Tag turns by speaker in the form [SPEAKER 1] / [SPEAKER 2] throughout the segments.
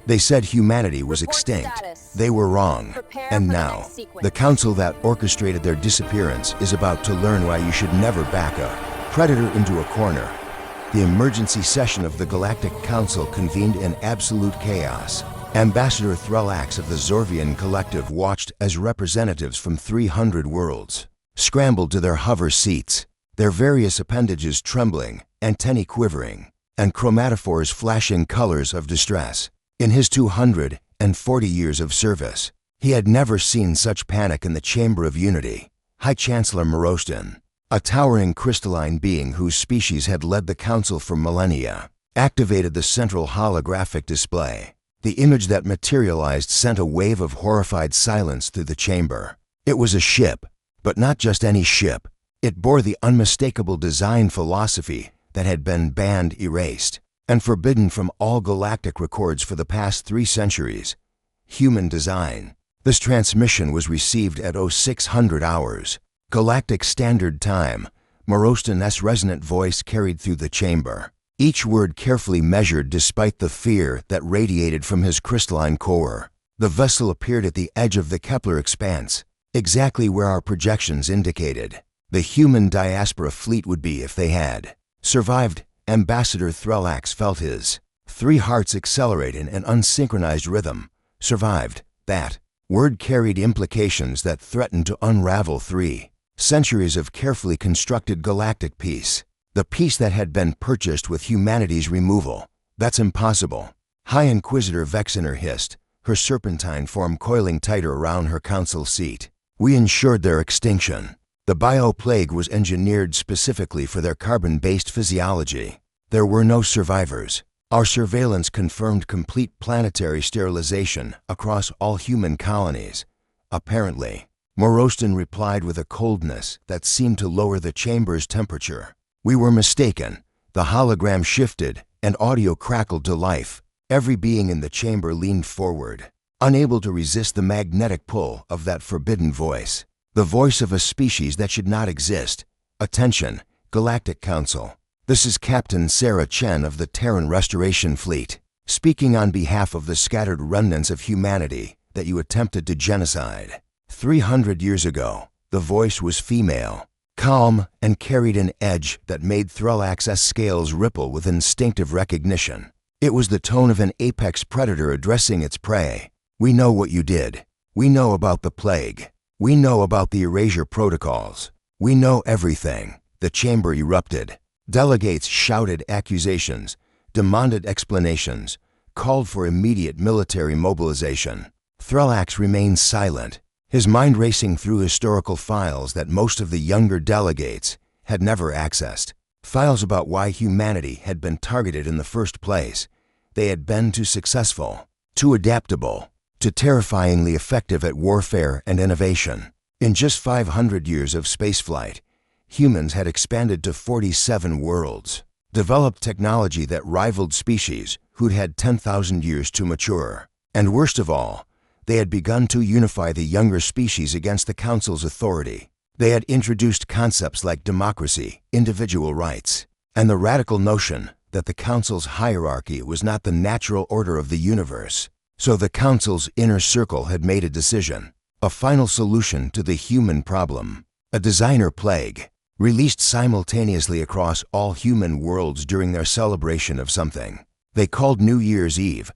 [SPEAKER 1] They said humanity was extinct. They were wrong. And now, the council that orchestrated their disappearance is about to learn why you should never back a predator into a corner. The emergency session of the Galactic Council convened in absolute chaos. Ambassador Thrullax of the Zorvian Collective watched as representatives from 300 worlds scrambled to their hover seats, their various appendages trembling, antennae quivering, and chromatophores flashing colors of distress. In his 240 years of service, he had never seen such panic in the Chamber of Unity. High Chancellor Morostin, a towering crystalline being whose species had led the Council for millennia, activated the central holographic display. The image that materialized sent a wave of horrified silence through the chamber. It was a ship, but not just any ship. It bore the unmistakable design philosophy that had been banned, erased, and forbidden from all galactic records for the past 3 centuries. Human design. This transmission was received at 0600 hours, Galactic Standard Time. Morostin's resonant voice carried through the chamber, each word carefully measured despite the fear that radiated from his crystalline core. The vessel appeared at the edge of the Kepler expanse, exactly where our projections indicated the human diaspora fleet would be if they had survived. Ambassador Thrullax felt his 3 hearts accelerate in an unsynchronized rhythm. Survived. That word carried implications that threatened to unravel 3 centuries of carefully constructed galactic peace. The peace that had been purchased with humanity's removal. That's impossible. High Inquisitor Vexener hissed, her serpentine form coiling tighter around her council seat. We ensured their extinction. The bioplague was engineered specifically for their carbon-based physiology. There were no survivors. Our surveillance confirmed complete planetary sterilization across all human colonies. Apparently, Morostin replied with a coldness that seemed to lower the chamber's temperature. We were mistaken. The hologram shifted, and audio crackled to life. Every being in the chamber leaned forward, unable to resist the magnetic pull of that forbidden voice. The voice of a species that should not exist. Attention, Galactic Council. This is Captain Sarah Chen of the Terran Restoration Fleet, speaking on behalf of the scattered remnants of humanity that you attempted to genocide. 300 years ago, the voice was female, calm, and carried an edge that made Thrullax's scales ripple with instinctive recognition. It was the tone of an apex predator addressing its prey. We know what you did. We know about the plague. We know about the erasure protocols. We know everything. The chamber erupted. Delegates shouted accusations, demanded explanations, called for immediate military mobilization. Thrullax remained silent, his mind racing through historical files that most of the younger delegates had never accessed. Files about why humanity had been targeted in the first place. They had been too successful, too adaptable, too terrifyingly effective at warfare and innovation. In just 500 years of spaceflight, humans had expanded to 47 worlds, developed technology that rivaled species who'd had 10,000 years to mature. And worst of all, they had begun to unify the younger species against the Council's authority. They had introduced concepts like democracy, individual rights, and the radical notion that the Council's hierarchy was not the natural order of the universe. So the Council's inner circle had made a decision, a final solution to the human problem. A designer plague, released simultaneously across all human worlds during their celebration of something they called New Year's Eve.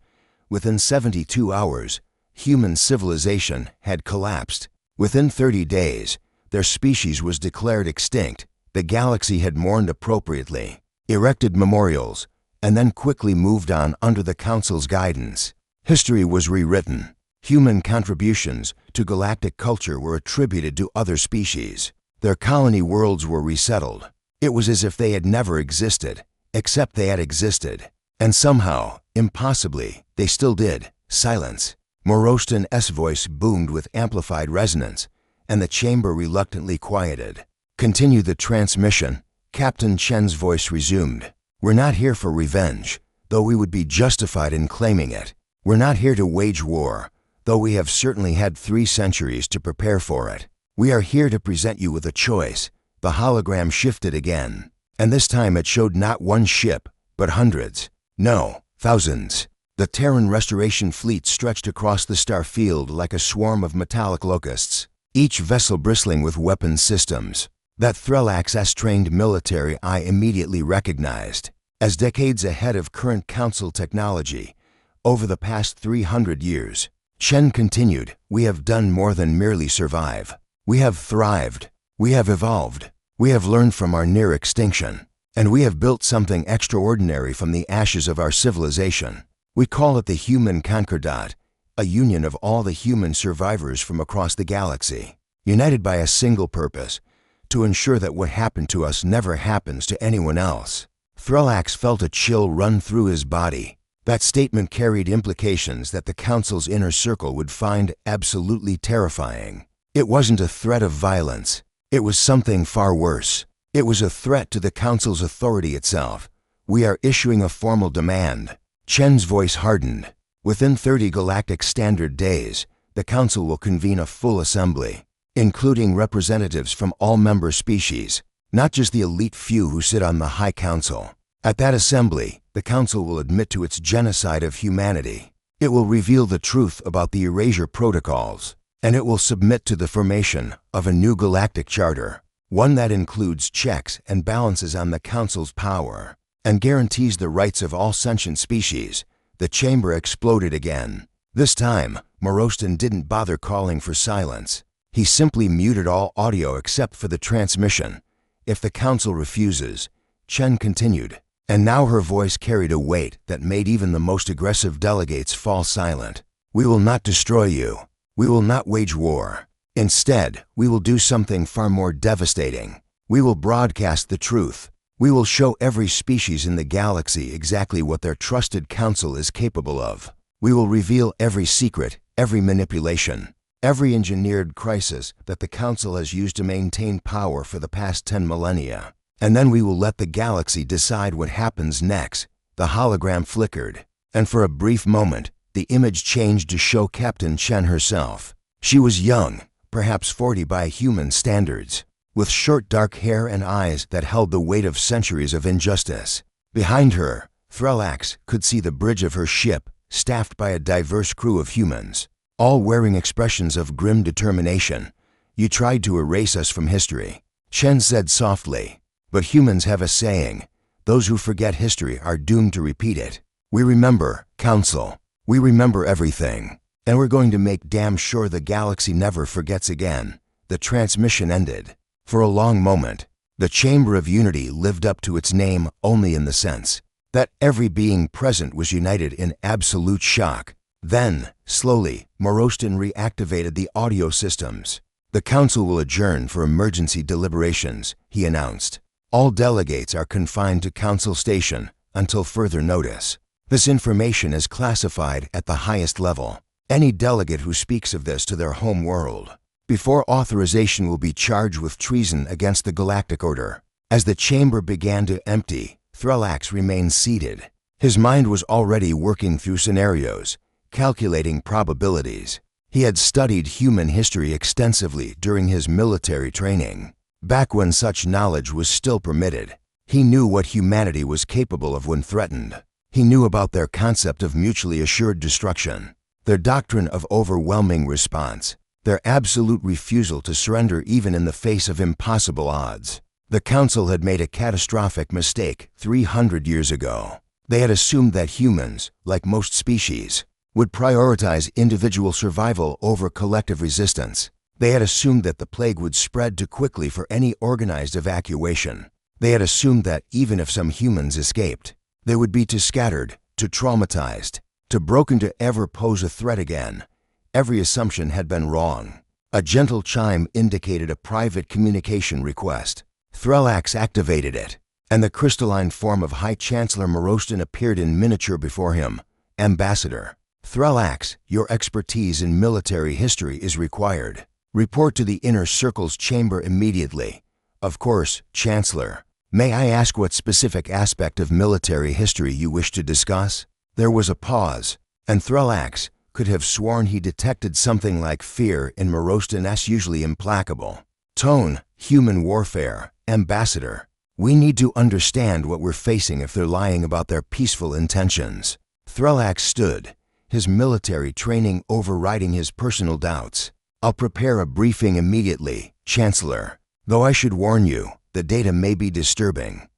[SPEAKER 1] Within 72 hours, human civilization had collapsed. Within 30 days, their species was declared extinct. The galaxy had mourned appropriately, erected memorials, and then quickly moved on under the Council's guidance. History was rewritten. Human contributions to galactic culture were attributed to other species. Their colony worlds were resettled. It was as if they had never existed, except they had existed. And somehow, impossibly, they still did. Silence. Morostin's voice boomed with amplified resonance, and the chamber reluctantly quieted. Continue the transmission. Captain Chen's voice resumed. We're not here for revenge, though we would be justified in claiming it. We're not here to wage war, though we have certainly had 3 centuries to prepare for it. We are here to present you with a choice. The hologram shifted again, and this time it showed not one ship, but hundreds. No, thousands. The Terran Restoration Fleet stretched across the star field like a swarm of metallic locusts, each vessel bristling with weapon systems that Threlax's trained military eye immediately recognized as decades ahead of current Council technology. Over the past 300 years, Chen continued, we have done more than merely survive. We have thrived. We have evolved. We have learned from our near extinction. And we have built something extraordinary from the ashes of our civilization. We call it the Human Concordat, a union of all the human survivors from across the galaxy, united by a single purpose, to ensure that what happened to us never happens to anyone else. Threlax felt a chill run through his body. That statement carried implications that the Council's inner circle would find absolutely terrifying. It wasn't a threat of violence. It was something far worse. It was a threat to the Council's authority itself. We are issuing a formal demand. Chen's voice hardened. Within 30 galactic standard days, the Council will convene a full assembly, including representatives from all member species, not just the elite few who sit on the High Council. At that assembly, the Council will admit to its genocide of humanity. It will reveal the truth about the erasure protocols, and it will submit to the formation of a new galactic charter, one that includes checks and balances on the Council's power, and guarantees the rights of all sentient species. The chamber exploded again. This time, Morostan didn't bother calling for silence. He simply muted all audio except for the transmission. If the Council refuses, Chen continued, and now her voice carried a weight that made even the most aggressive delegates fall silent. We will not destroy you. We will not wage war. Instead, we will do something far more devastating. We will broadcast the truth. We will show every species in the galaxy exactly what their trusted Council is capable of. We will reveal every secret, every manipulation, every engineered crisis that the Council has used to maintain power for the past 10 millennia. And then we will let the galaxy decide what happens next. The hologram flickered, and for a brief moment, the image changed to show Captain Chen herself. She was young, perhaps 40 by human standards, with short dark hair and eyes that held the weight of centuries of injustice. Behind her, Threlax could see the bridge of her ship, staffed by a diverse crew of humans, all wearing expressions of grim determination. You tried to erase us from history, Chen said softly, but humans have a saying, those who forget history are doomed to repeat it. We remember, Council. We remember everything, and we're going to make damn sure the galaxy never forgets again. The transmission ended. For a long moment, the Chamber of Unity lived up to its name only in the sense that every being present was united in absolute shock. Then, slowly, Morostan reactivated the audio systems. The Council will adjourn for emergency deliberations, he announced. All delegates are confined to Council Station until further notice. This information is classified at the highest level. Any delegate who speaks of this to their home world, before authorization, will be charged with treason against the Galactic Order. As the chamber began to empty, Threlax remained seated. His mind was already working through scenarios, calculating probabilities. He had studied human history extensively during his military training, back when such knowledge was still permitted. He knew what humanity was capable of when threatened. He knew about their concept of mutually assured destruction, their doctrine of overwhelming response, their absolute refusal to surrender even in the face of impossible odds. The Council had made a catastrophic mistake 300 years ago. They had assumed that humans, like most species, would prioritize individual survival over collective resistance. They had assumed that the plague would spread too quickly for any organized evacuation. They had assumed that even if some humans escaped, they would be too scattered, too traumatized, too broken to ever pose a threat again. Every assumption had been wrong. A gentle chime indicated a private communication request. Threlax activated it, and the crystalline form of High Chancellor Morostan appeared in miniature before him. Ambassador, Threlax, your expertise in military history is required. Report to the Inner Circle's chamber immediately. Of course, Chancellor. May I ask what specific aspect of military history you wish to discuss? There was a pause, and Threlax could have sworn he detected something like fear in Morostan's usually implacable tone. Human warfare, Ambassador. We need to understand what we're facing if they're lying about their peaceful intentions. Threlax stood, his military training overriding his personal doubts. "I'll prepare a briefing immediately, Chancellor. Though I should warn you, the data may be disturbing."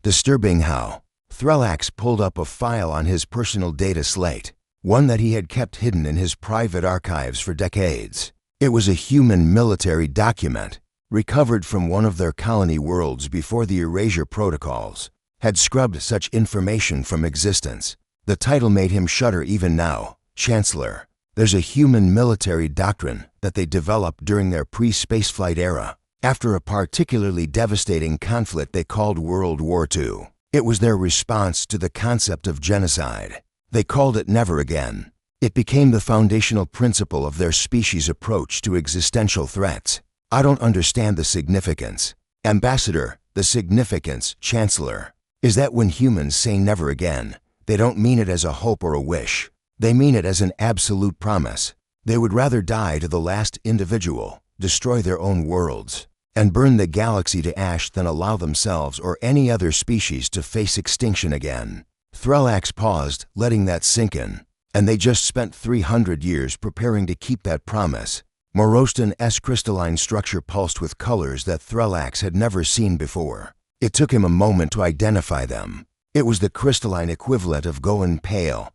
[SPEAKER 1] Disturbing how? Threlax pulled up a file on his personal data slate, one that he had kept hidden in his private archives for decades. It was a human military document, recovered from one of their colony worlds before the erasure protocols had scrubbed such information from existence. The title made him shudder even now. "Chancellor, there's a human military doctrine that they developed during their pre-spaceflight era, after a particularly devastating conflict they called World War II. It was their response to the concept of genocide. They called it Never Again. It became the foundational principle of their species' approach to existential threats. I don't understand the significance." "Ambassador, the significance, Chancellor, is that when humans say never again, they don't mean it as a hope or a wish. They mean it as an absolute promise. They would rather die to the last individual, destroy their own worlds, and burn the galaxy to ash than allow themselves or any other species to face extinction again." Threlax paused, letting that sink in. And they just spent 300 years preparing to keep that promise. Moroston's crystalline structure pulsed with colors that Threlax had never seen before. It took him a moment to identify them. It was the crystalline equivalent of Goan Pale.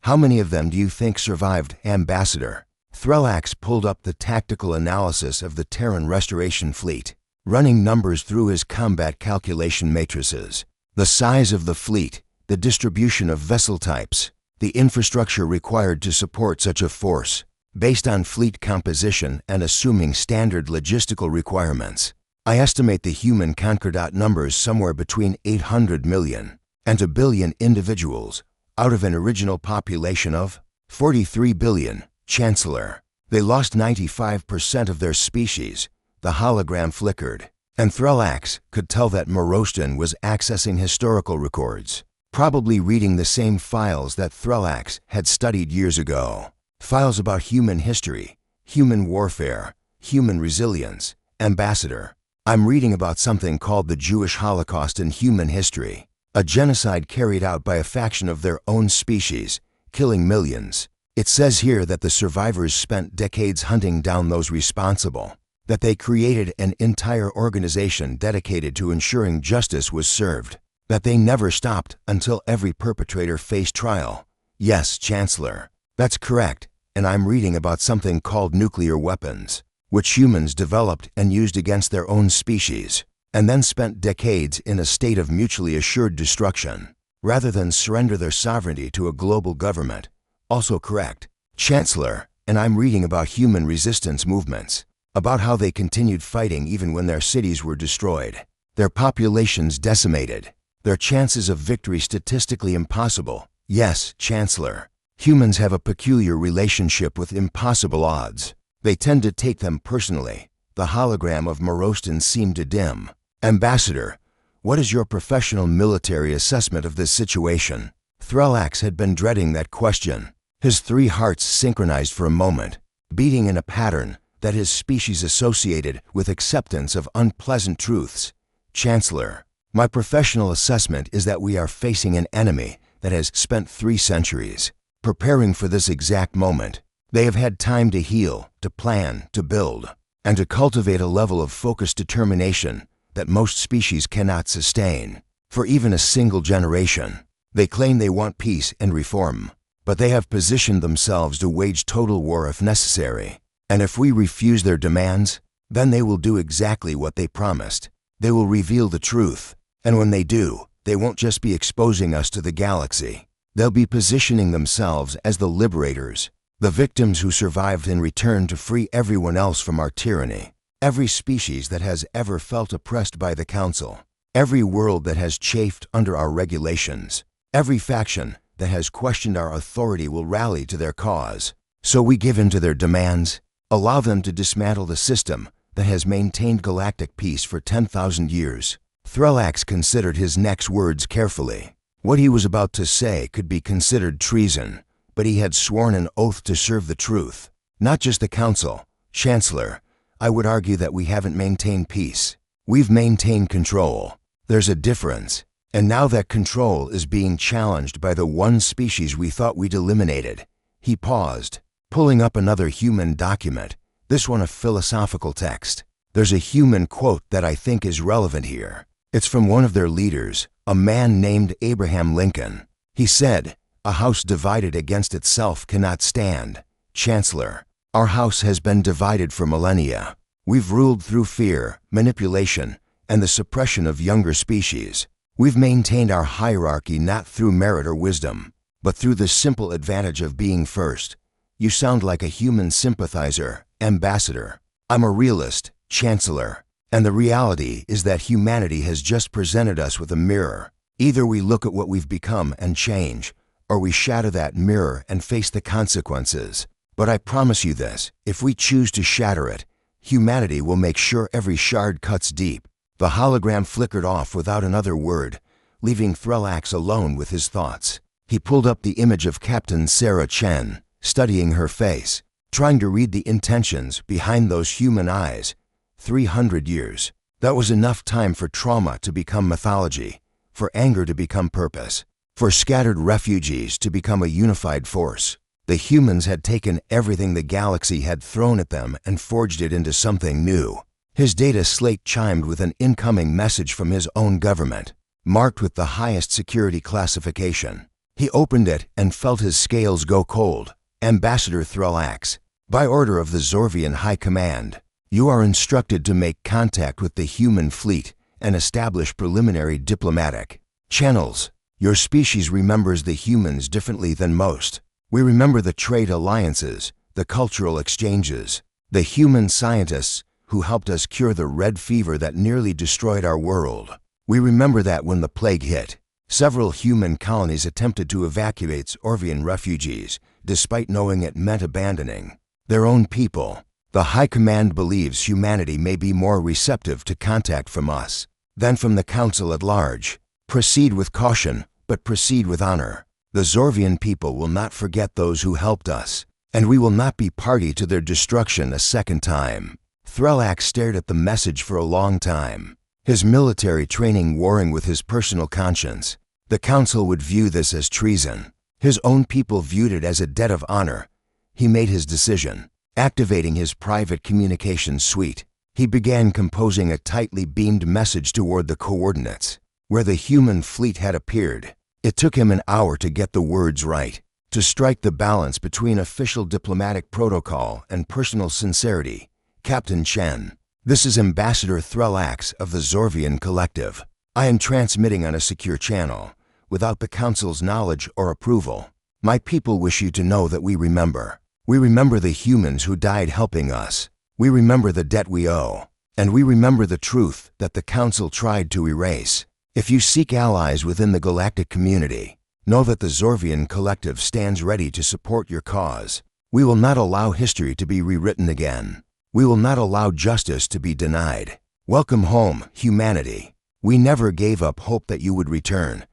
[SPEAKER 1] "How many of them do you think survived, Ambassador?" Threlax pulled up the tactical analysis of the Terran Restoration Fleet, running numbers through his combat calculation matrices. The size of the fleet, the distribution of vessel types, the infrastructure required to support such a force, based on fleet composition and assuming standard logistical requirements. I estimate the human Concordat numbers somewhere between 800 million and 1 billion individuals, out of an original population of 43 billion, Chancellor. They lost 95% of their species. The hologram flickered, and Threlax could tell that Moroston was accessing historical records, probably reading the same files that Threlax had studied years ago. Files about human history, human warfare, human resilience. "Ambassador, I'm reading about something called the Jewish Holocaust in human history, a genocide carried out by a faction of their own species, killing millions. It says here that the survivors spent decades hunting down those responsible, that they created an entire organization dedicated to ensuring justice was served, that they never stopped until every perpetrator faced trial." "Yes, Chancellor, that's correct, and I'm reading about something called nuclear weapons, which humans developed and used against their own species, and then spent decades in a state of mutually assured destruction, rather than surrender their sovereignty to a global government." "Also correct, Chancellor, and I'm reading about human resistance movements, about how they continued fighting even when their cities were destroyed, their populations decimated, their chances of victory statistically impossible." "Yes, Chancellor. Humans have a peculiar relationship with impossible odds. They tend to take them personally." The hologram of Moroston seemed to dim. "Ambassador, what is your professional military assessment of this situation?" Threlax had been dreading that question. His 3 hearts synchronized for a moment, beating in a pattern that his species associated with acceptance of unpleasant truths. "Chancellor, my professional assessment is that we are facing an enemy that has spent 3 centuries preparing for this exact moment. They have had time to heal, to plan, to build, and to cultivate a level of focused determination that most species cannot sustain for even a single generation. They claim they want peace and reform, but they have positioned themselves to wage total war if necessary. And if we refuse their demands, then they will do exactly what they promised. They will reveal the truth, and when they do, they won't just be exposing us to the galaxy. They'll be positioning themselves as the liberators, the victims who survived in return to free everyone else from our tyranny. Every species that has ever felt oppressed by the Council, every world that has chafed under our regulations, every faction that has questioned our authority will rally to their cause. So we give in to their demands, allow them to dismantle the system that has maintained galactic peace for 10,000 years. Threlax considered his next words carefully. What he was about to say could be considered treason, but he had sworn an oath to serve the truth. Not just the Council. "Chancellor, I would argue that we haven't maintained peace. We've maintained control. There's a difference. And now that control is being challenged by the one species we thought we'd eliminated. He paused, pulling up another human document, this one a philosophical text. There's a human quote that I think is relevant here. It's from one of their leaders, a man named Abraham Lincoln. He said, "A house divided against itself cannot stand." Chancellor, our house has been divided for millennia. We've ruled through fear, manipulation, and the suppression of younger species. We've maintained our hierarchy not through merit or wisdom, but through the simple advantage of being first. You sound like a human sympathizer, ambassador. I'm a realist, Chancellor, and the reality is that humanity has just presented us with a mirror. Either we look at what we've become and change, or we shatter that mirror and face the consequences. But I promise you this, if we choose to shatter it, humanity will make sure every shard cuts deep. The hologram flickered off without another word, leaving Thrallax alone with his thoughts. He pulled up the image of Captain Sarah Chen, studying her face, trying to read the intentions behind those human eyes. 300 years. That was enough time for trauma to become mythology, for anger to become purpose, for scattered refugees to become a unified force. The humans had taken everything the galaxy had thrown at them and forged it into something new. His data slate chimed with an incoming message from his own government, marked with the highest security classification. He opened it and felt his scales go cold. Ambassador Thrallax, by order of the Zorvian High Command, you are instructed to make contact with the human fleet and establish preliminary diplomatic channels. Your species remembers the humans differently than most. We remember the trade alliances, the cultural exchanges, the human scientists who helped us cure the red fever that nearly destroyed our world. We remember that when the plague hit, several human colonies attempted to evacuate Orvian refugees, despite knowing it meant abandoning their own people. The High Command believes humanity may be more receptive to contact from us than from the Council at large. Proceed with caution, but proceed with honor. The Zorvian people will not forget those who helped us, and we will not be party to their destruction a second time. Thrallax stared at the message for a long time, his military training warring with his personal conscience. The Council would view this as treason. His own people viewed it as a debt of honor. He made his decision. Activating his private communications suite, he began composing a tightly beamed message toward the coordinates, where the human fleet had appeared. It took him an hour to get the words right, to strike the balance between official diplomatic protocol and personal sincerity. Captain Chen, this is Ambassador Thrallax of the Zorvian Collective. I am transmitting on a secure channel, without the Council's knowledge or approval. My people wish you to know that we remember. We remember the humans who died helping us. We remember the debt we owe. And we remember the truth that the Council tried to erase. If you seek allies within the galactic community, know that the Zorvian Collective stands ready to support your cause. We will not allow history to be rewritten again. We will not allow justice to be denied. Welcome home, humanity. We never gave up hope that you would return.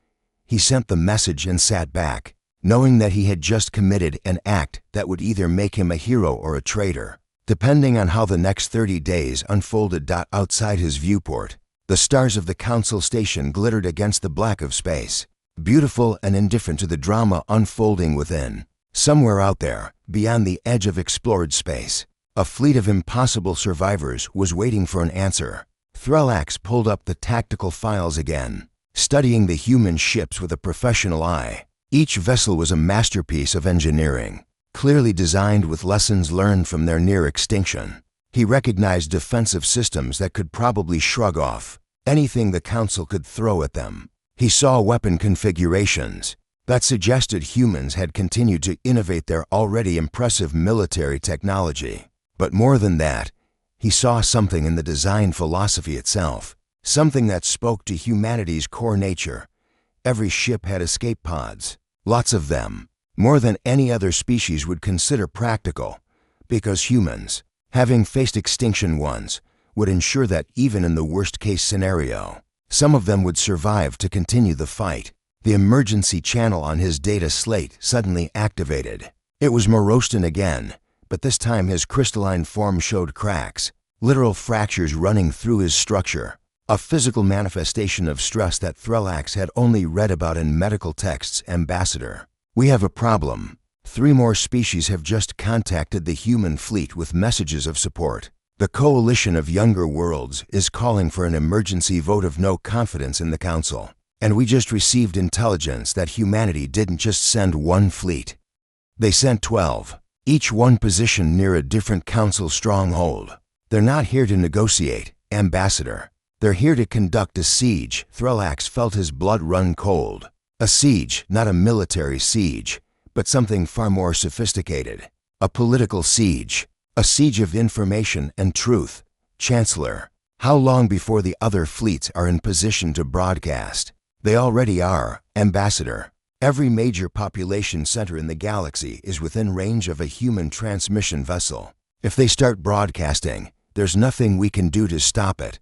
[SPEAKER 1] He sent the message and sat back, knowing that he had just committed an act that would either make him a hero or a traitor, depending on how the next 30 days unfolded. Outside his viewport, the stars of the Council station glittered against the black of space, beautiful and indifferent to the drama unfolding within. Somewhere out there, beyond the edge of explored space, a fleet of impossible survivors was waiting for an answer. Thrallax pulled up the tactical files again, studying the human ships with a professional eye. Each vessel was a masterpiece of engineering, clearly designed with lessons learned from their near extinction. He recognized defensive systems that could probably shrug off anything the Council could throw at them. He saw weapon configurations that suggested humans had continued to innovate their already impressive military technology. But more than that, he saw something in the design philosophy itself, something that spoke to humanity's core nature. Every ship had escape pods, lots of them, more than any other species would consider practical, because humans, having faced extinction once, would ensure that even in the worst-case scenario, some of them would survive to continue the fight. The emergency channel on his data slate suddenly activated. It was Morostan again, but this time his crystalline form showed cracks, literal fractures running through his structure. a physical manifestation of stress that Threlax had only read about in medical texts. Ambassador, we have a problem. 3 more species have just contacted the human fleet with messages of support. The coalition of younger worlds is calling for an emergency vote of no confidence in the Council. And we just received intelligence that humanity didn't just send 1 fleet. They sent 12, each one positioned near a different Council stronghold. They're not here to negotiate, Ambassador. They're here to conduct a siege. Threlax felt his blood run cold. A siege, not a military siege, but something far more sophisticated. A political siege. A siege of information and truth. Chancellor, how long before the other fleets are in position to broadcast? They already are, Ambassador. Every major population center in the galaxy is within range of a human transmission vessel. If they start broadcasting, there's nothing we can do to stop it.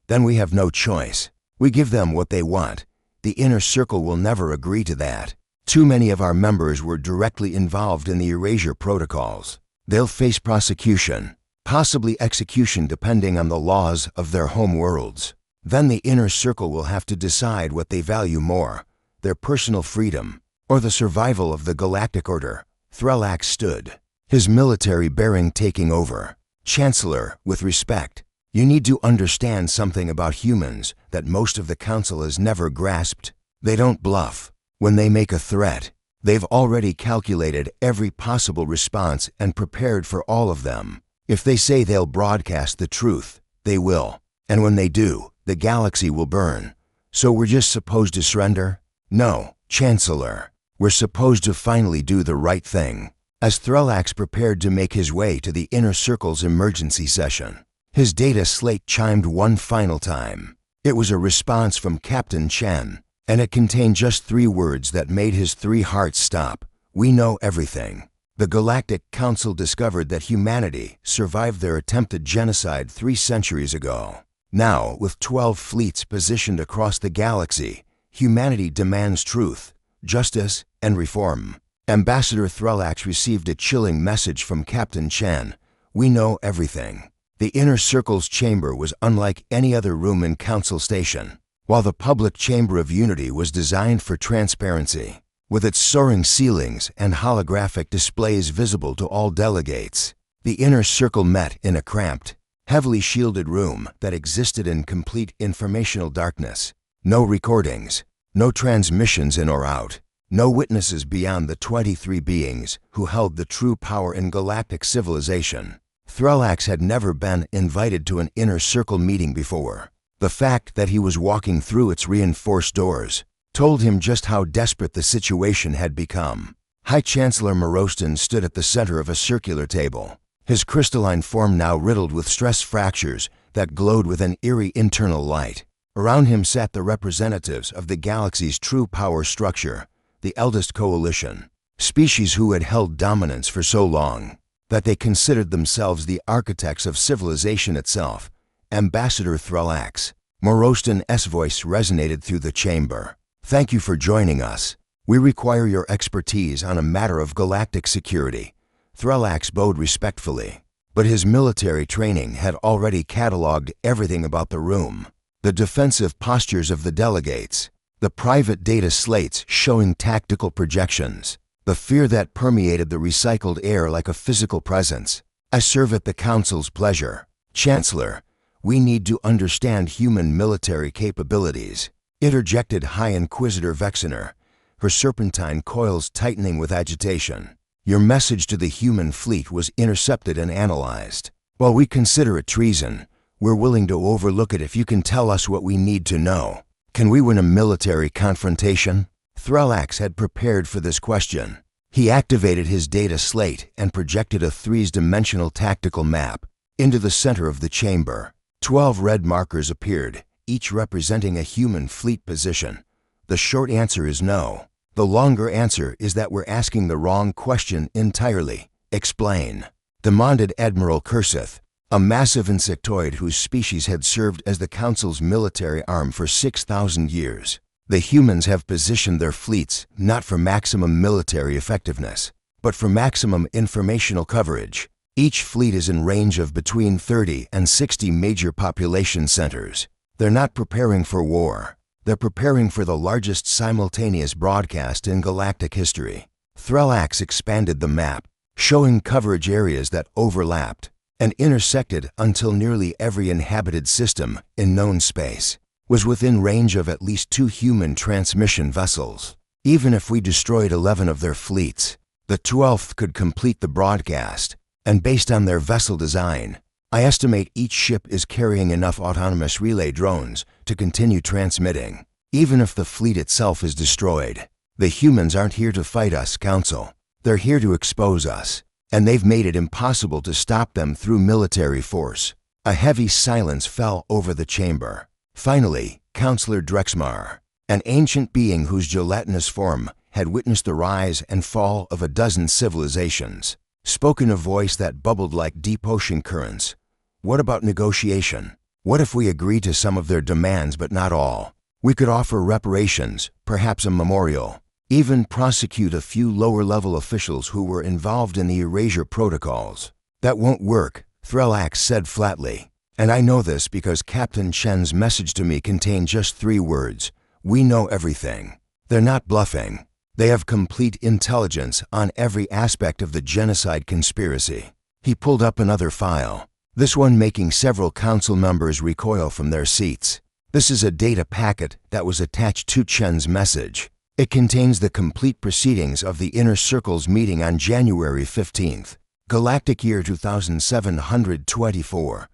[SPEAKER 1] Then we have no choice. We give them what they want. The inner circle will never agree to that. Too many of our members were directly involved in the erasure protocols. They'll face prosecution, possibly execution depending on the laws of their home worlds. Then the inner circle will have to decide what they value more, their personal freedom or the survival of the Galactic Order. Threlax stood, his military bearing taking over. Chancellor, with respect, you need to understand something about humans that most of the Council has never grasped. They don't bluff. When they make a threat, they've already calculated every possible response and prepared for all of them. If they say they'll broadcast the truth, they will. And when they do, the galaxy will burn. So we're just supposed to surrender? No, Chancellor. We're supposed to finally do the right thing. As Threlax prepared to make his way to the Inner Circle's emergency session, his data slate chimed one final time. It was a response from Captain Chen, and it contained just 3 words that made his 3 hearts stop. We know everything. The Galactic Council discovered that humanity survived their attempted genocide 3 centuries ago. Now, with 12 fleets positioned across the galaxy, humanity demands truth, justice, and reform. Ambassador Threlax received a chilling message from Captain Chen. We know everything. The Inner Circle's chamber was unlike any other room in Council Station. While the public Chamber of Unity was designed for transparency, with its soaring ceilings and holographic displays visible to all delegates, the Inner Circle met in a cramped, heavily shielded room that existed in complete informational darkness. No recordings, no transmissions in or out, no witnesses beyond the 23 beings who held the true power in galactic civilization. Threlax had never been invited to an Inner Circle meeting before. The fact that he was walking through its reinforced doors told him just how desperate the situation had become. High Chancellor Morostan stood at the center of a circular table, his crystalline form now riddled with stress fractures that glowed with an eerie internal light. Around him sat the representatives of the galaxy's true power structure, the eldest coalition, species who had held dominance for so long that they considered themselves the architects of civilization itself. Ambassador Threlax, Morostan's voice resonated through the chamber. Thank you for joining us. We require your expertise on a matter of galactic security. Threlax bowed respectfully, but his military training had already cataloged everything about the room. The defensive postures of the delegates, the private data slates showing tactical projections, the fear that permeated the recycled air like a physical presence. I serve at the Council's pleasure. Chancellor, we need to understand human military capabilities, interjected High Inquisitor Vexener, her serpentine coils tightening with agitation. Your message to the human fleet was intercepted and analyzed. While we consider it treason, we're willing to overlook it if you can tell us what we need to know. Can we win a military confrontation? Threlax had prepared for this question. He activated his data slate and projected a 3-dimensional tactical map into the center of the chamber. 12 red markers appeared, each representing a human fleet position. The short answer is no. The longer answer is that we're asking the wrong question entirely. Explain, demanded Admiral Kurseth, a massive insectoid whose species had served as the Council's military arm for 6,000 years. The humans have positioned their fleets not for maximum military effectiveness, but for maximum informational coverage. Each fleet is in range of between 30 and 60 major population centers. They're not preparing for war. They're preparing for the largest simultaneous broadcast in galactic history. Thrallax expanded the map, showing coverage areas that overlapped and intersected until nearly every inhabited system in known space was within range of at least 2 human transmission vessels. Even if we destroyed 11 of their fleets, the 12th could complete the broadcast, and based on their vessel design, I estimate each ship is carrying enough autonomous relay drones to continue transmitting. Even if the fleet itself is destroyed, the humans aren't here to fight us, Council. They're here to expose us, and they've made it impossible to stop them through military force. A heavy silence fell over the chamber. Finally, Counselor Drexmar, an ancient being whose gelatinous form had witnessed the rise and fall of a dozen civilizations, spoke in a voice that bubbled like deep ocean currents. What about negotiation? What if we agree to some of their demands but not all? We could offer reparations, perhaps a memorial, even prosecute a few lower-level officials who were involved in the erasure protocols. That won't work, Thrallax said flatly. And I know this because Captain Chen's message to me contained just 3 words. We know everything. They're not bluffing. They have complete intelligence on every aspect of the genocide conspiracy. He pulled up another file, this one making several council members recoil from their seats. This is a data packet that was attached to Chen's message. It contains the complete proceedings of the Inner Circle's meeting on January 15th, Galactic Year 2724,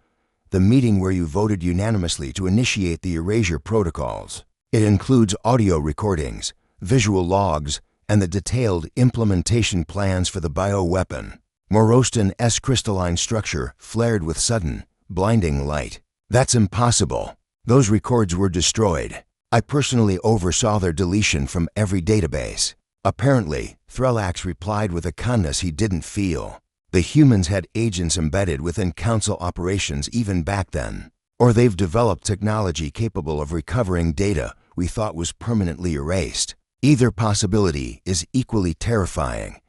[SPEAKER 1] the meeting where you voted unanimously to initiate the erasure protocols. It includes audio recordings, visual logs, and the detailed implementation plans for the bioweapon. Moroston's crystalline structure flared with sudden, blinding light. That's impossible. Those records were destroyed. I personally oversaw their deletion from every database. Apparently, Thrallax replied with a calmness he didn't feel. The humans had agents embedded within Council operations even back then. Or they've developed technology capable of recovering data we thought was permanently erased. Either possibility is equally terrifying.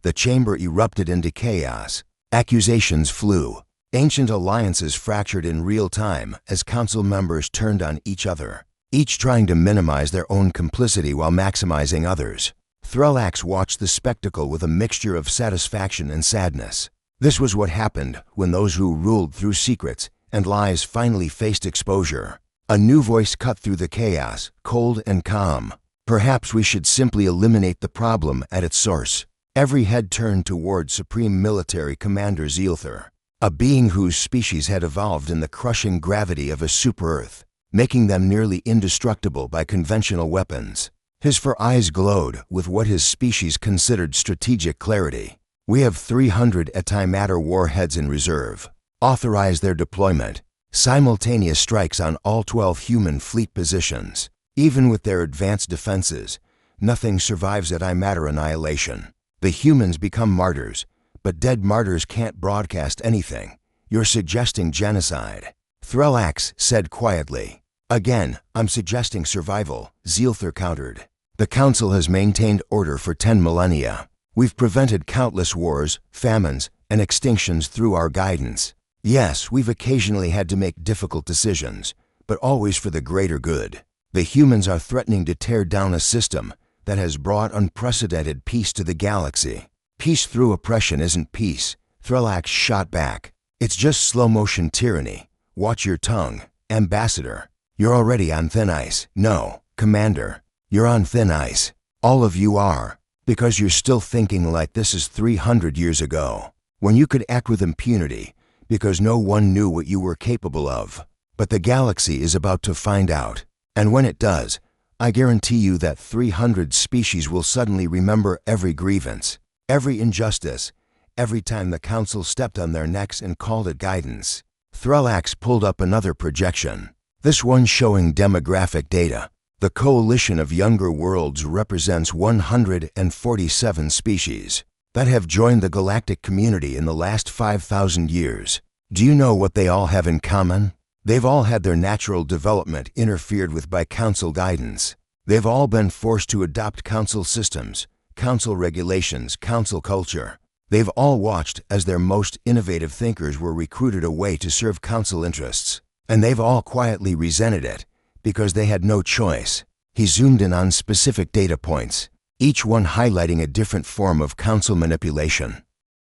[SPEAKER 1] The chamber erupted into chaos. Accusations flew. Ancient alliances fractured in real time as Council members turned on each other, each trying to minimize their own complicity while maximizing others. Thrallax watched the spectacle with a mixture of satisfaction and sadness. This was what happened when those who ruled through secrets and lies finally faced exposure. A new voice cut through the chaos, cold and calm. Perhaps we should simply eliminate the problem at its source. Every head turned toward Supreme Military Commander Zielther, a being whose species had evolved in the crushing gravity of a super-Earth, making them nearly indestructible by conventional weapons. His four eyes glowed with what his species considered strategic clarity. We have 300 antimatter warheads in reserve. Authorize their deployment. Simultaneous strikes on all 12 human fleet positions. Even with their advanced defenses, nothing survives antimatter annihilation. The humans become martyrs, but dead martyrs can't broadcast anything. You're suggesting genocide. Thrallax said quietly. Again, I'm suggesting survival, Zielther countered. The Council has maintained order for 10 millennia. We've prevented countless wars, famines, and extinctions through our guidance. Yes, we've occasionally had to make difficult decisions, but always for the greater good. The humans are threatening to tear down a system that has brought unprecedented peace to the galaxy. Peace through oppression isn't peace, Thrallax shot back. It's just slow-motion tyranny. Watch your tongue, Ambassador. You're already on thin ice. No, Commander, you're on thin ice. All of you are, because you're still thinking like this is 300 years ago, when you could act with impunity, because no one knew what you were capable of. But the galaxy is about to find out, and when it does, I guarantee you that 300 species will suddenly remember every grievance, every injustice, every time the Council stepped on their necks and called it guidance. Thrallax pulled up another projection, this one showing demographic data. The coalition of younger worlds represents 147 species that have joined the galactic community in the last 5,000 years. Do you know what they all have in common? They've all had their natural development interfered with by Council guidance. They've all been forced to adopt Council systems, Council regulations, Council culture. They've all watched as their most innovative thinkers were recruited away to serve Council interests. And they've all quietly resented it, because they had no choice. He zoomed in on specific data points, each one highlighting a different form of council manipulation.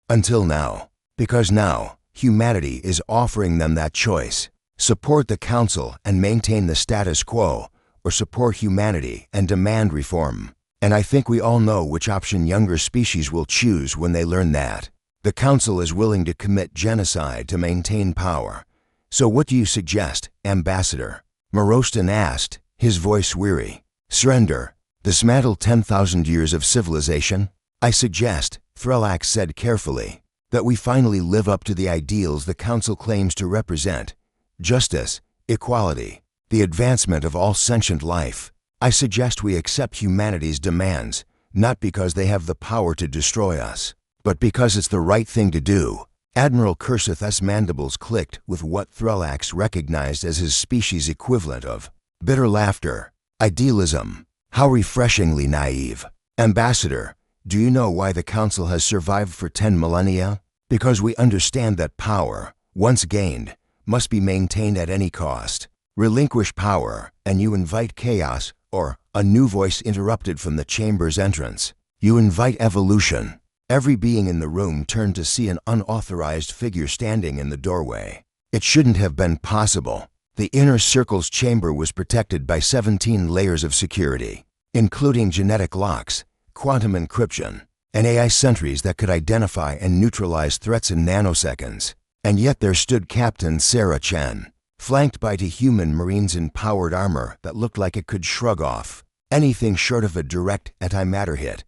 [SPEAKER 1] Until now. Because now, humanity is offering them that choice. Support the council and maintain the status quo, or support humanity and demand reform. And I think we all know which option younger species will choose when they learn that. The council is willing to commit genocide to maintain power. So what do you suggest, Ambassador? Morostan asked, his voice weary. Surrender. Dismantle 10,000 years of civilization? I suggest, Threlax said carefully, that we finally live up to the ideals the council claims to represent. Justice, equality, the advancement of all sentient life. I suggest we accept humanity's demands, not because they have the power to destroy us, but because it's the right thing to do. Admiral Curseth's mandibles clicked with what Threlax recognized as his species' equivalent of bitter laughter. Idealism. How refreshingly naive. Ambassador, do you know why the Council has survived for 10 millennia? Because we understand that power, once gained, must be maintained at any cost. Relinquish power, and you invite chaos, or a new voice interrupted from the chamber's entrance. You invite evolution. Every being in the room turned to see an unauthorized figure standing in the doorway. It shouldn't have been possible. The inner circle's chamber was protected by 17 layers of security, including genetic locks, quantum encryption, and AI sentries that could identify and neutralize threats in nanoseconds. And yet there stood Captain Sarah Chen, flanked by 2 human Marines in powered armor that looked like it could shrug off anything short of a direct antimatter hit.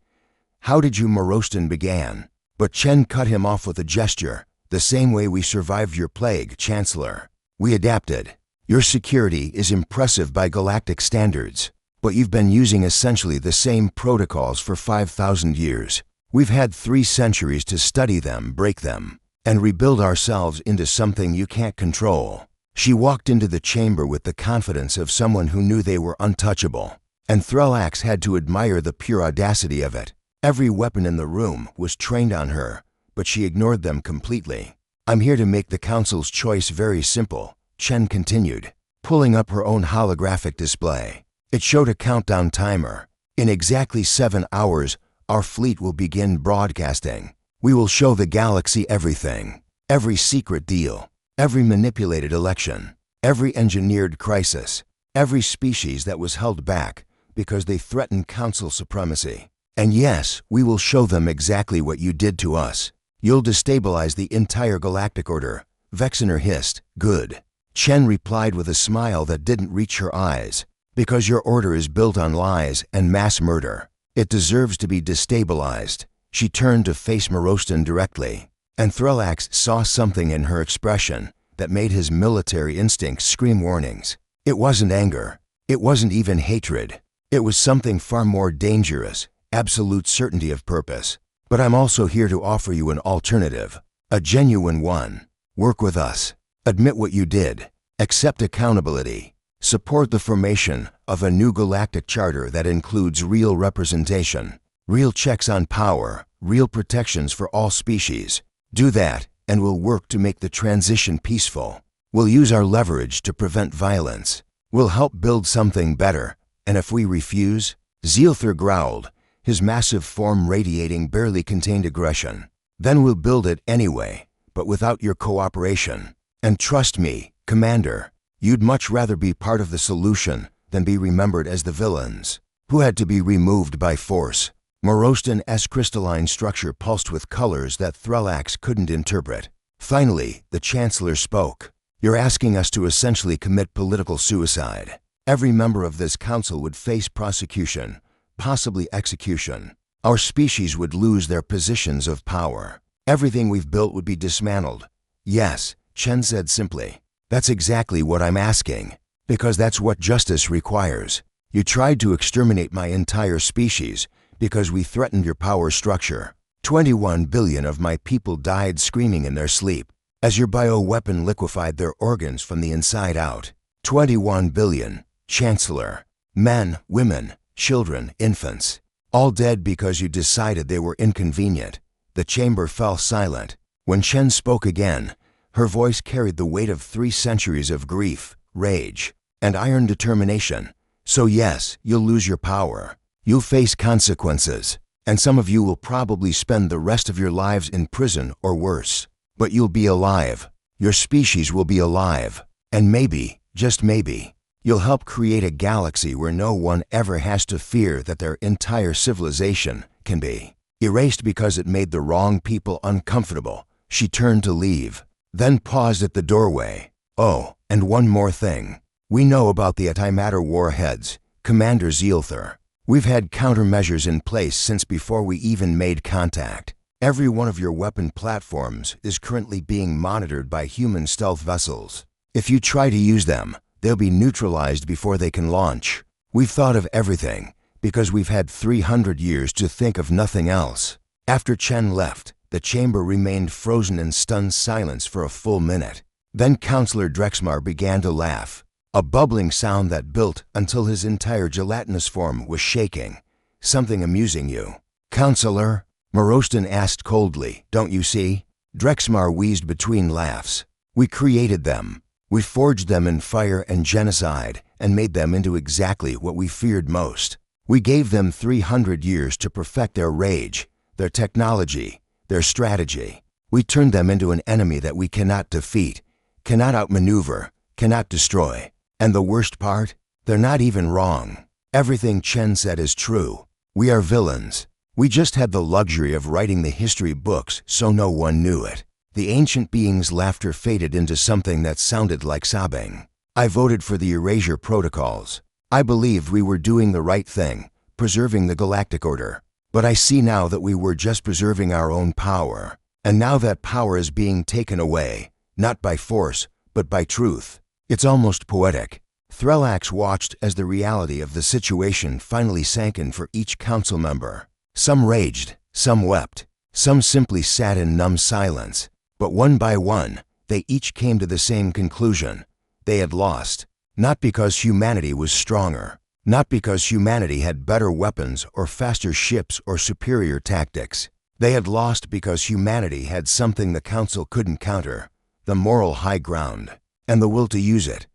[SPEAKER 1] How did you? Morostan began, but Chen cut him off with a gesture. The same way we survived your plague, Chancellor. We adapted. Your security is impressive by galactic standards, but you've been using essentially the same protocols for 5,000 years. We've had 3 centuries to study them, break them, and rebuild ourselves into something you can't control. She walked into the chamber with the confidence of someone who knew they were untouchable, and Threlax had to admire the pure audacity of it. Every weapon in the room was trained on her, but she ignored them completely. I'm here to make the Council's choice very simple, Chen continued, pulling up her own holographic display. It showed a countdown timer. In exactly 7 hours, our fleet will begin broadcasting. We will show the galaxy everything. Every secret deal, every manipulated election, every engineered crisis, every species that was held back because they threatened Council supremacy. And yes, we will show them exactly what you did to us. You'll destabilize the entire Galactic Order. Vexener hissed. Good. Chen replied with a smile that didn't reach her eyes. Because your order is built on lies and mass murder. It deserves to be destabilized. She turned to face Morostan directly, and Threlax saw something in her expression that made his military instincts scream warnings. It wasn't anger. It wasn't even hatred. It was something far more dangerous. Absolute certainty of purpose. But I'm also here to offer you an alternative, a genuine one. Work with us. Admit what you did. Accept accountability. Support the formation of a new galactic charter that includes real representation, real checks on power, real protections for all species. Do that, and we'll work to make the transition peaceful. We'll use our leverage to prevent violence. We'll help build something better. And if we refuse, Zielther growled, his massive form radiating barely contained aggression. Then we'll build it anyway, but without your cooperation. And trust me, Commander, you'd much rather be part of the solution than be remembered as the villains, who had to be removed by force. Morostan's crystalline structure pulsed with colors that Threlax couldn't interpret. Finally, the Chancellor spoke. You're asking us to essentially commit political suicide. Every member of this council would face prosecution, possibly execution. Our species would lose their positions of power. Everything we've built would be dismantled. Yes, Chen said simply. That's exactly what I'm asking, because that's what justice requires. You tried to exterminate my entire species because we threatened your power structure. 21 billion of my people died screaming in their sleep as your bioweapon liquefied their organs from the inside out. 21 billion, Chancellor. Men, women, children, infants. All dead because you decided they were inconvenient. The chamber fell silent. When Chen spoke again, Her voice carried the weight of 3 centuries of grief, rage, and iron determination. So yes, you'll lose your power. You'll face consequences. And some of you will probably spend the rest of your lives in prison or worse. But you'll be alive. Your species will be alive. And maybe, just maybe, you'll help create a galaxy where no one ever has to fear that their entire civilization can be erased because it made the wrong people uncomfortable. She turned to leave, then paused at the doorway. Oh, and one more thing. We know about the antimatter warheads, Commander Zielther. We've had countermeasures in place since before we even made contact. Every one of your weapon platforms is currently being monitored by human stealth vessels. If you try to use them, they'll be neutralized before they can launch. We've thought of everything, because we've had 300 years to think of nothing else. After Chen left, the chamber remained frozen in stunned silence for a full minute. Then Counselor Drexmar began to laugh, a bubbling sound that built until his entire gelatinous form was shaking. Something amusing you? Counselor? Morostin asked coldly. Don't you see? Drexmar wheezed between laughs. We created them. We forged them in fire and genocide and made them into exactly what we feared most. We gave them 300 years to perfect their rage, their technology, their strategy. We turned them into an enemy that we cannot defeat, cannot outmaneuver, cannot destroy. And the worst part? They're not even wrong. Everything Chen said is true. We are villains. We just had the luxury of writing the history books so no one knew it. The ancient being's laughter faded into something that sounded like sobbing. I voted for the erasure protocols. I believed we were doing the right thing, preserving the Galactic Order. But I see now that we were just preserving our own power. And now that power is being taken away, not by force, but by truth. It's almost poetic. Threlax watched as the reality of the situation finally sank in for each council member. Some raged, some wept, some simply sat in numb silence. But one by one, they each came to the same conclusion. They had lost, not because humanity was stronger, not because humanity had better weapons or faster ships or superior tactics. They had lost because humanity had something the council couldn't counter, the moral high ground, and the will to use it.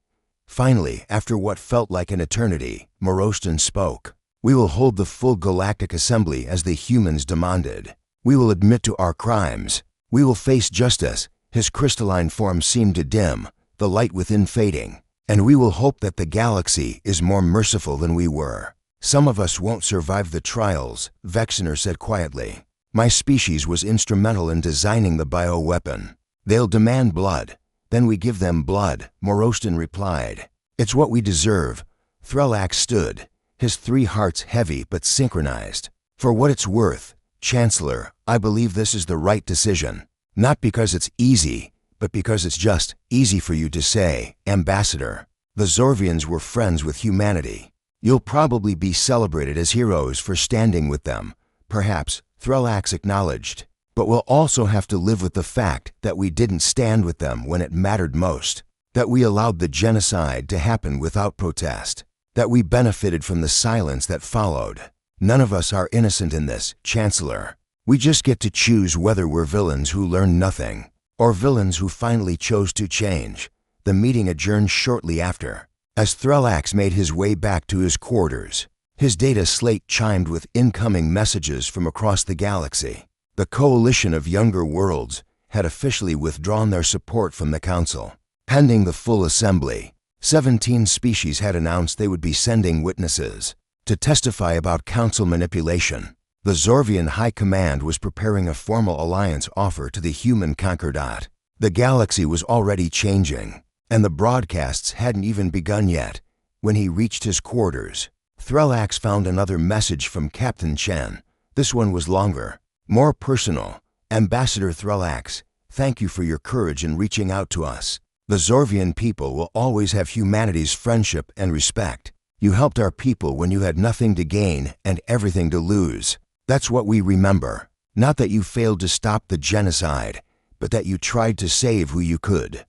[SPEAKER 1] Finally, after what felt like an eternity, Morostin spoke. We will hold the full Galactic Assembly as the humans demanded. We will admit to our crimes. We will face justice. His crystalline form seemed to dim, the light within fading. And we will hope that the galaxy is more merciful than we were. Some of us won't survive the trials, Vexener said quietly. My species was instrumental in designing the bioweapon. They'll demand blood. Then we give them blood, Morostin replied. It's what we deserve. Threlax stood, his 3 hearts heavy but synchronized. For what it's worth, Chancellor, I believe this is the right decision. Not because it's easy, but because it's just easy for you to say, Ambassador. The Zorvians were friends with humanity. You'll probably be celebrated as heroes for standing with them, perhaps, Threlax acknowledged. But we'll also have to live with the fact that we didn't stand with them when it mattered most, that we allowed the genocide to happen without protest, that we benefited from the silence that followed. None of us are innocent in this, Chancellor. We just get to choose whether we're villains who learn nothing, or villains who finally chose to change. The meeting adjourned shortly after. As Threlax made his way back to his quarters, his data slate chimed with incoming messages from across the galaxy. The coalition of younger worlds had officially withdrawn their support from the Council. Pending the full assembly, 17 species had announced they would be sending witnesses to testify about Council manipulation. The Zorvian High Command was preparing a formal alliance offer to the human Concordat. The galaxy was already changing, and the broadcasts hadn't even begun yet. When he reached his quarters, Threlax found another message from Captain Chen. This one was longer, more personal. Ambassador Threlax, thank you for your courage in reaching out to us. The Zorvian people will always have humanity's friendship and respect. You helped our people when you had nothing to gain and everything to lose. That's what we remember. Not that you failed to stop the genocide, but that you tried to save who you could.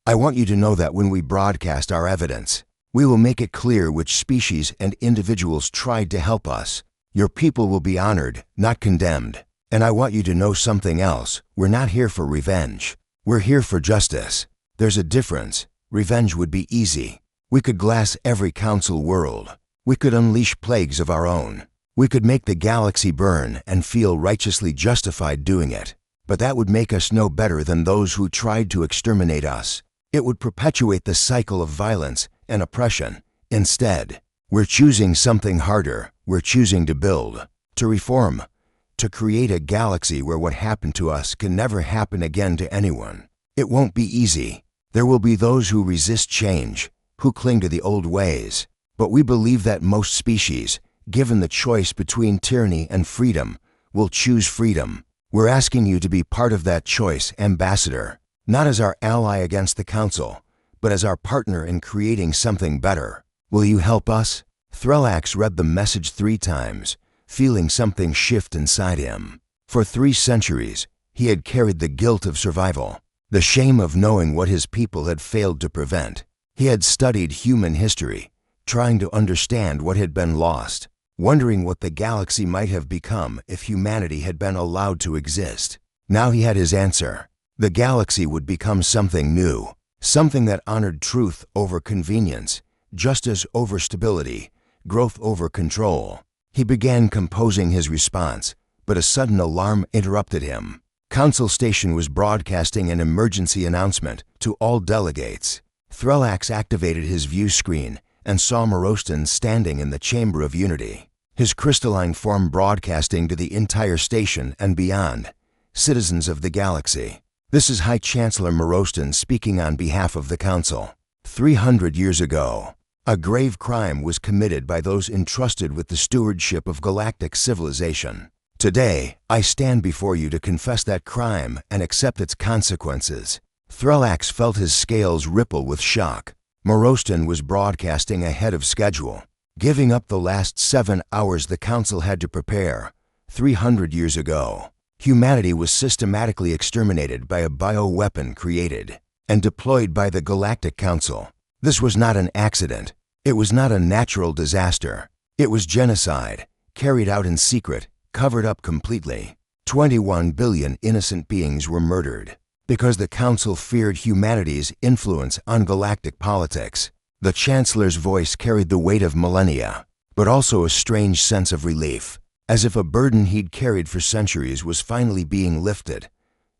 [SPEAKER 1] I want you to know that when we broadcast our evidence, we will make it clear which species and individuals tried to help us. Your people will be honored, not condemned. And I want you to know something else. We're not here for revenge. We're here for justice. There's a difference. Revenge would be easy. We could glass every council world. We could unleash plagues of our own. We could make the galaxy burn and feel righteously justified doing it. But that would make us no better than those who tried to exterminate us. It would perpetuate the cycle of violence and oppression. Instead, we're choosing something harder. We're choosing to build, to reform, to create a galaxy where what happened to us can never happen again to anyone. It won't be easy. There will be those who resist change, who cling to the old ways. But we believe that most species, given the choice between tyranny and freedom, will choose freedom. We're asking you to be part of that choice, Ambassador, not as our ally against the Council, but as our partner in creating something better. Will you help us? Threllax read the message 3 times, feeling something shift inside him. For 3 centuries, he had carried the guilt of survival, the shame of knowing what his people had failed to prevent. He had studied human history, trying to understand what had been lost, wondering what the galaxy might have become if humanity had been allowed to exist. Now he had his answer. The galaxy would become something new, something that honored truth over convenience, justice over stability, growth over control. He began composing his response, but a sudden alarm interrupted him. Council Station was broadcasting an emergency announcement to all delegates. Threllax activated his view screen and saw Morostan standing in the Chamber of Unity, his crystalline form broadcasting to the entire station and beyond. Citizens of the galaxy, this is High Chancellor Morostan speaking on behalf of the Council. 300 years ago, a grave crime was committed by those entrusted with the stewardship of galactic civilization. Today, I stand before you to confess that crime and accept its consequences. Threllax felt his scales ripple with shock. Morostan was broadcasting ahead of schedule, giving up the last 7 hours the Council had to prepare. 300 years ago, humanity was systematically exterminated by a bioweapon created and deployed by the Galactic Council. This was not an accident. It was not a natural disaster. It was genocide, carried out in secret, covered up completely. 21 billion innocent beings were murdered because the Council feared humanity's influence on galactic politics. The Chancellor's voice carried the weight of millennia, but also a strange sense of relief, as if a burden he'd carried for centuries was finally being lifted.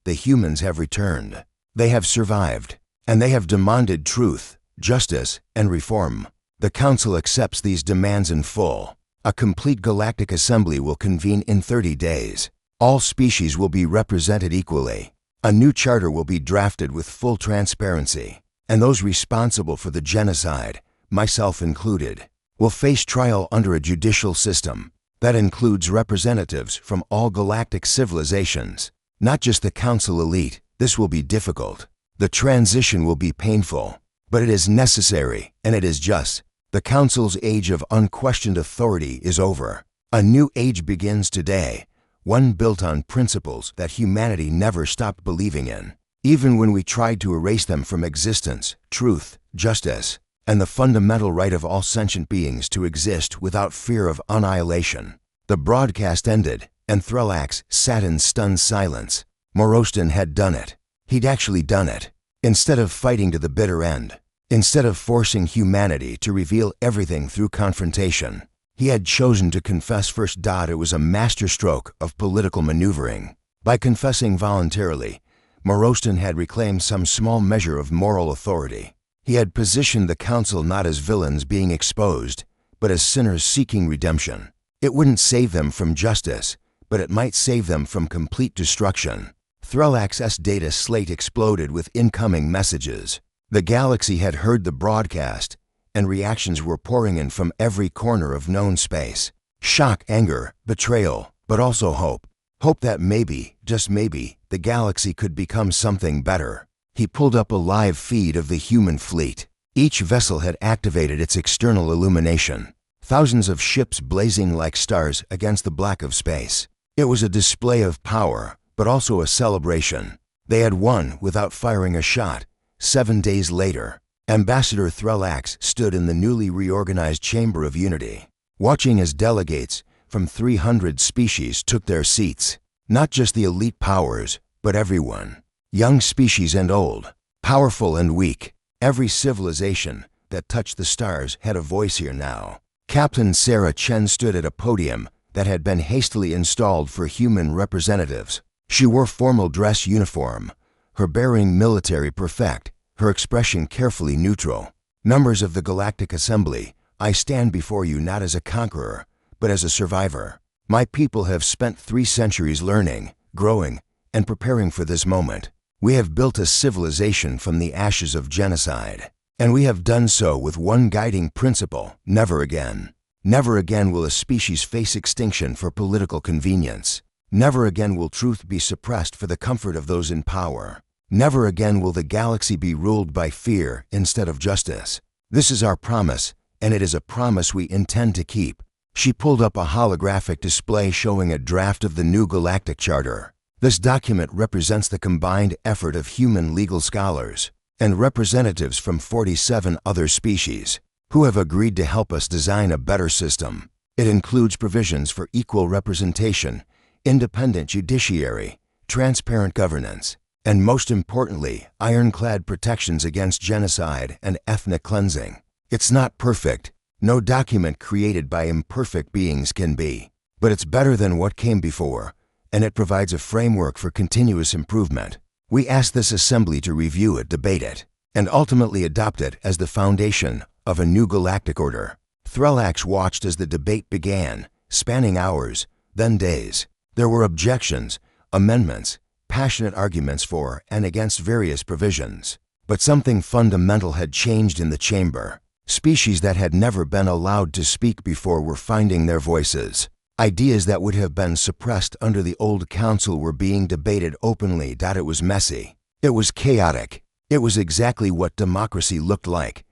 [SPEAKER 1] The humans have returned. They have survived, and they have demanded truth, justice, and reform. The Council accepts these demands in full. A complete galactic assembly will convene in 30 days. All species will be represented equally. A new charter will be drafted with full transparency, and those responsible for the genocide, myself included, will face trial under a judicial system that includes representatives from all galactic civilizations, not just the Council elite. This will be difficult. The transition will be painful, but it is necessary and it is just. The Council's age of unquestioned authority is over. A new age begins today, one built on principles that humanity never stopped believing in, even when we tried to erase them from existence: truth, justice, and the fundamental right of all sentient beings to exist without fear of annihilation. The broadcast ended, and Threllax sat in stunned silence. Morostan had done it. He'd actually done it. Instead of fighting to the bitter end, instead of forcing humanity to reveal everything through confrontation, he had chosen to confess first. It was a masterstroke of political maneuvering. By confessing voluntarily, Morostan had reclaimed some small measure of moral authority. He had positioned the Council not as villains being exposed, but as sinners seeking redemption. It wouldn't save them from justice, but it might save them from complete destruction. Threllax's data slate exploded with incoming messages. The galaxy had heard the broadcast, and reactions were pouring in from every corner of known space. Shock, anger, betrayal, but also hope. Hope that maybe, just maybe, the galaxy could become something better. He pulled up a live feed of the human fleet. Each vessel had activated its external illumination, thousands of ships blazing like stars against the black of space. It was a display of power, but also a celebration. They had won without firing a shot. 7 days later, Ambassador Threllax stood in the newly reorganized Chamber of Unity, watching as delegates from 300 species took their seats. Not just the elite powers, but everyone. Young species and old, powerful and weak, every civilization that touched the stars had a voice here now. Captain Sarah Chen stood at a podium that had been hastily installed for human representatives. She wore formal dress uniform, her bearing military perfect, her expression carefully neutral. Members of the Galactic Assembly, I stand before you not as a conqueror, but as a survivor. My people have spent 3 centuries learning, growing, and preparing for this moment. We have built a civilization from the ashes of genocide. And we have done so with one guiding principle: never again. Never again will a species face extinction for political convenience. Never again will truth be suppressed for the comfort of those in power. Never again will the galaxy be ruled by fear instead of justice. This is our promise, and it is a promise we intend to keep. She pulled up a holographic display showing a draft of the new Galactic Charter. This document represents the combined effort of human legal scholars and representatives from 47 other species who have agreed to help us design a better system. It includes provisions for equal representation, independent judiciary, transparent governance, and most importantly, ironclad protections against genocide and ethnic cleansing. It's not perfect. No document created by imperfect beings can be. But it's better than what came before, and it provides a framework for continuous improvement. We ask this assembly to review it, debate it, and ultimately adopt it as the foundation of a new galactic order. Threlax watched as the debate began, spanning hours, then days. There were objections, amendments, passionate arguments for and against various provisions. But something fundamental had changed in the chamber. Species that had never been allowed to speak before were finding their voices. Ideas that would have been suppressed under the old council were being debated openly. It was messy. It was chaotic. It was exactly what democracy looked like.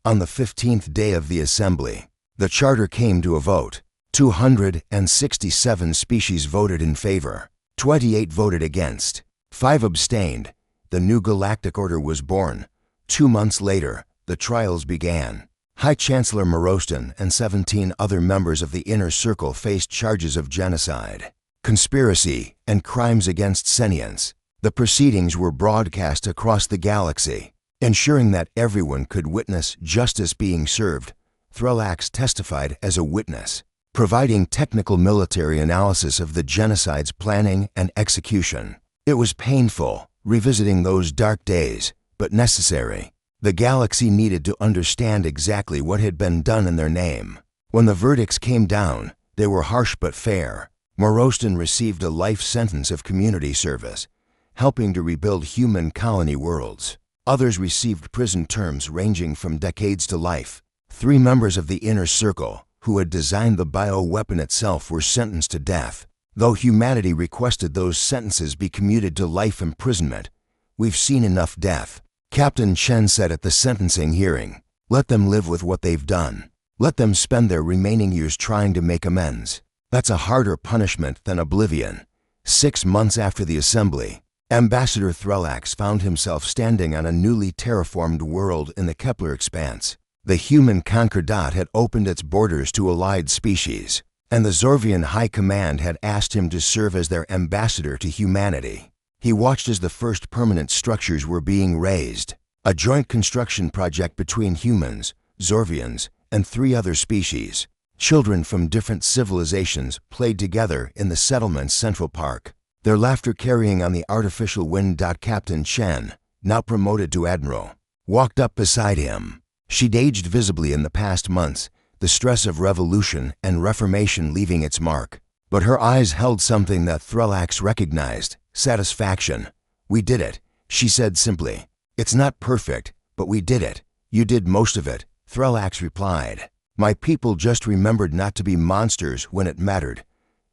[SPEAKER 1] On the 15th day of the assembly, the charter came to a vote. 267 species voted in favor. 28 voted against. 5 abstained. The new Galactic Order was born. 2 months later, the trials began. High Chancellor Morostan and 17 other members of the Inner Circle faced charges of genocide, conspiracy, and crimes against sentience. The proceedings were broadcast across the galaxy, ensuring that everyone could witness justice being served. Threlax testified as a witness, providing technical military analysis of the genocide's planning and execution. It was painful, revisiting those dark days, but necessary. The galaxy needed to understand exactly what had been done in their name. When the verdicts came down, they were harsh but fair. Morostan received a life sentence of community service, helping to rebuild human colony worlds. Others received prison terms ranging from decades to life. 3 members of the Inner Circle, who had designed the bioweapon itself, were sentenced to death. Though humanity requested those sentences be commuted to life imprisonment, we've seen enough death. Captain Chen said at the sentencing hearing, "Let them live with what they've done. Let them spend their remaining years trying to make amends. That's a harder punishment than oblivion." 6 months after the assembly, Ambassador Threlax found himself standing on a newly terraformed world in the Kepler expanse. The human Concordat had opened its borders to allied species, and the Zorvian High Command had asked him to serve as their ambassador to humanity. He watched as the first permanent structures were being raised, a joint construction project between humans, Zorvians, and 3 other species. Children from different civilizations played together in the settlement's central park, their laughter carrying on the artificial wind. Captain Chen, now promoted to admiral, walked up beside him. She'd aged visibly in the past months, the stress of revolution and reformation leaving its mark. But her eyes held something that Threlax recognized: satisfaction. "We did it," she said simply. "It's not perfect, but we did it." "You did most of it," Threlax replied. "My people just remembered not to be monsters when it mattered.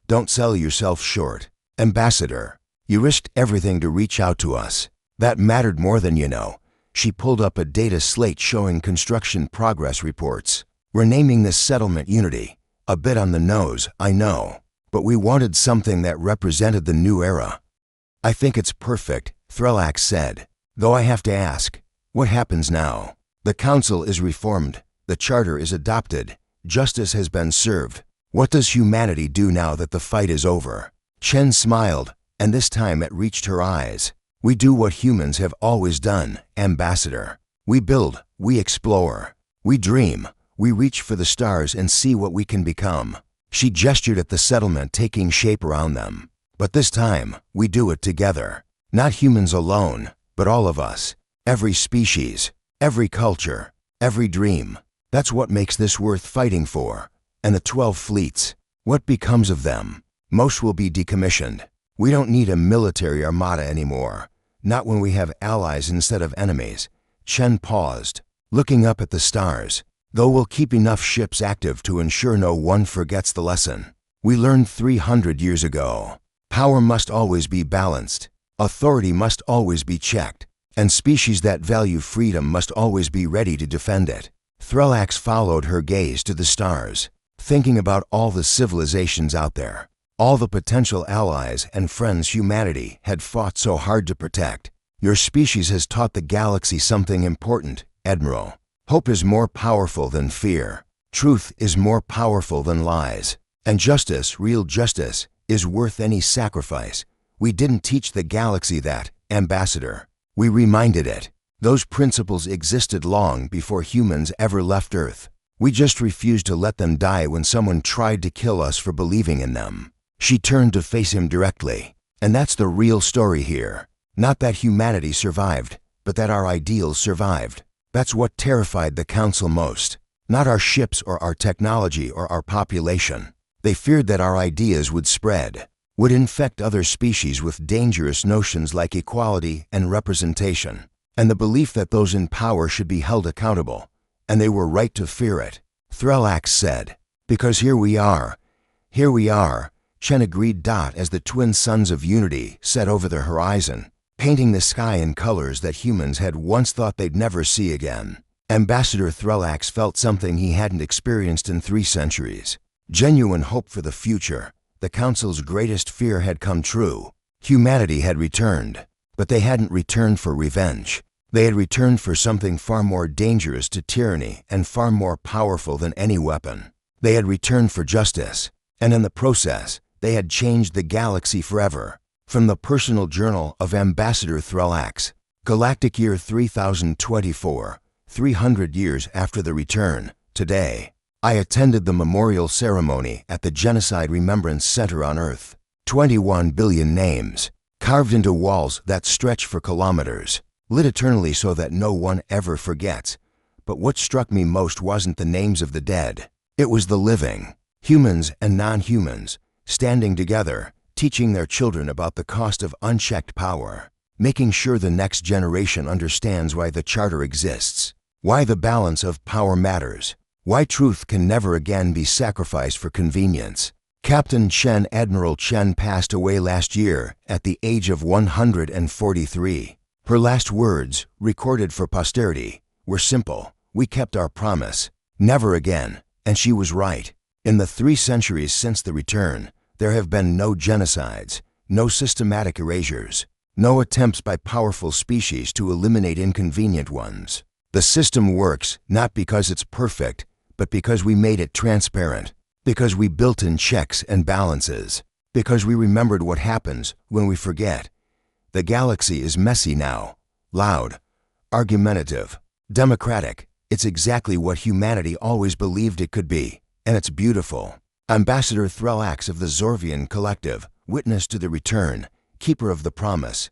[SPEAKER 1] Don't sell yourself short. Ambassador, you risked everything to reach out to us. That mattered more than you know." She pulled up a data slate showing construction progress reports. "We're naming this settlement Unity. A bit on the nose, I know. But we wanted something that represented the new era." "I think it's perfect," Threlax said. "Though I have to ask, what happens now? The council is reformed. The charter is adopted. Justice has been served. What does humanity do now that the fight is over?" Chen smiled, and this time it reached her eyes. We do what humans have always done, Ambassador. We build, we explore, we dream, we reach for the stars and see what we can become. She gestured at the settlement taking shape around them. But this time, we do it together. Not humans alone, but all of us. Every species, every culture, every dream. That's what makes this worth fighting for. And the 12 fleets, what becomes of them? Most will be decommissioned. We don't need a military armada anymore. Not when we have allies instead of enemies. Chen paused, looking up at the stars. Though we'll keep enough ships active to ensure no one forgets the lesson we learned 300 years ago. Power must always be balanced. Authority must always be checked. And species that value freedom must always be ready to defend it. Thrallax followed her gaze to the stars, thinking about all the civilizations out there. All the potential allies and friends humanity had fought so hard to protect. Your species has taught the galaxy something important, Admiral. Hope is more powerful than fear. Truth is more powerful than lies. And justice, real justice, is worth any sacrifice. We didn't teach the galaxy that, Ambassador. We reminded it. Those principles existed long before humans ever left Earth. We just refused to let them die when someone tried to kill us for believing in them. She turned to face him directly. And that's the real story here. Not that humanity survived, but that our ideals survived. That's what terrified the Council most. Not our ships or our technology or our population. They feared that our ideas would spread, would infect other species with dangerous notions like equality and representation, and the belief that those in power should be held accountable. And they were right to fear it. Thrallax said, "Because here we are. Here we are." Chen agreed. As the twin suns of unity set over the horizon, painting the sky in colors that humans had once thought they'd never see again. Ambassador Thrallax felt something he hadn't experienced in 3 centuries. Genuine hope for the future. The Council's greatest fear had come true. Humanity had returned. But they hadn't returned for revenge. They had returned for something far more dangerous to tyranny and far more powerful than any weapon. They had returned for justice. And in the process, they had changed the galaxy forever. From the personal journal of Ambassador Thrallax, Galactic Year 3024, 300 years after the return, today, I attended the memorial ceremony at the Genocide Remembrance Center on Earth. 21 billion names, carved into walls that stretch for kilometers, lit eternally so that no one ever forgets. But what struck me most wasn't the names of the dead. It was the living, humans and non-humans, standing together, teaching their children about the cost of unchecked power, making sure the next generation understands why the Charter exists, why the balance of power matters, why truth can never again be sacrificed for convenience. Captain Chen Admiral Chen passed away last year at the age of 143. Her last words, recorded for posterity, were simple. We kept our promise. Never again. And she was right. In the 3 centuries since the return, there have been no genocides, no systematic erasures, no attempts by powerful species to eliminate inconvenient ones. The system works not because it's perfect, but because we made it transparent, because we built in checks and balances, because we remembered what happens when we forget. The galaxy is messy now, loud, argumentative, democratic. It's exactly what humanity always believed it could be, and it's beautiful. Ambassador Thrallax of the Zorvian Collective, witness to the return, keeper of the promise,